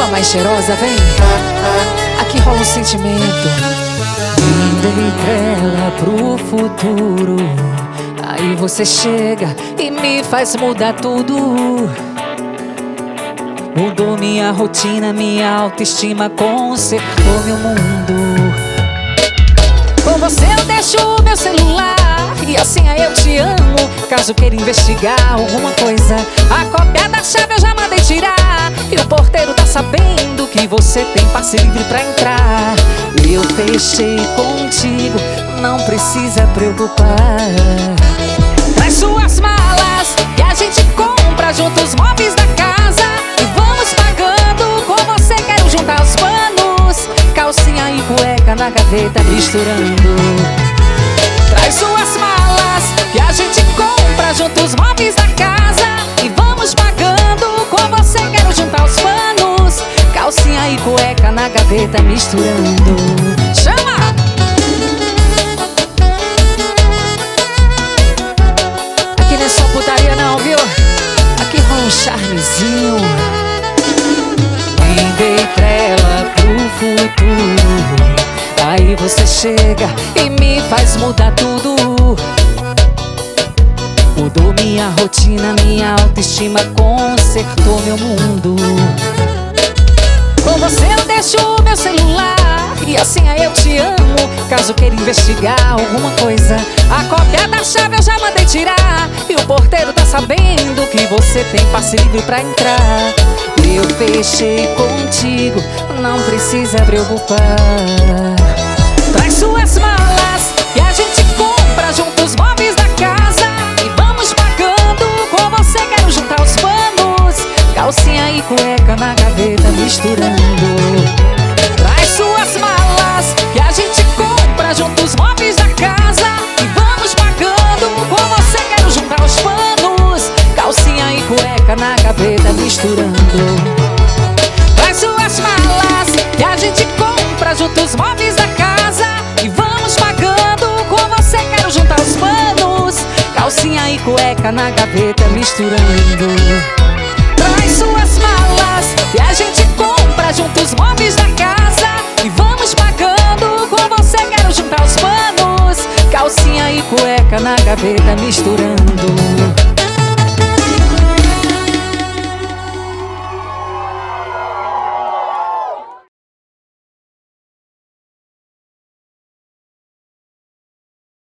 Uma mais cheirosa, vem. Aqui rola um sentimento. Indo entrela pro futuro. Aí você chega e me faz mudar tudo. Mudou minha rotina, minha autoestima, consertou meu mundo. Com você eu deixo o meu celular e assim aí eu te amo. Caso queira investigar alguma coisa, a cópia da chave eu já mandei tirar. E o porteiro tá sabendo que você tem passe livre pra entrar. Eu fechei contigo, não precisa preocupar. Traz suas malas e a gente compra juntos móveis da casa. E vamos pagando, com você quero juntar os panos. Calcinha e cueca na gaveta misturando. Traz suas malas que a gente compra juntos móveis da casa. E vamos pagando, com você quero juntar os panos. Calcinha e cueca na gaveta misturando. Chama! Aqui não é só putaria não, viu? Aqui rola um charmezinho. Vendei trela pro futuro. Aí você chega e me faz mudar tudo. Mudou minha rotina, minha autoestima, consertou meu mundo. Com você eu deixo o meu celular e assim aí eu te amo. Caso queira investigar alguma coisa, a cópia da chave eu já mandei tirar. E o porteiro tá sabendo que você tem passe livre pra entrar. Eu fechei contigo, não precisa preocupar. Traz suas malas e a gente compra juntos móveis da casa. E vamos pagando, com você quero juntar os panos. Calcinha e cueca na gaveta misturando. Traz suas malas que a gente compra juntos móveis da casa. E vamos pagando, com você quero juntar os panos. Calcinha e cueca na gaveta misturando. Traz suas malas que a gente compra juntos móveis da casa. E vamos pagando, com você quero juntar os panos. Calcinha e cueca na gaveta misturando. Traz suas malas e a gente compra juntos móveis da casa. E vamos pagando, com você quero juntar os panos. Calcinha e cueca na gaveta misturando.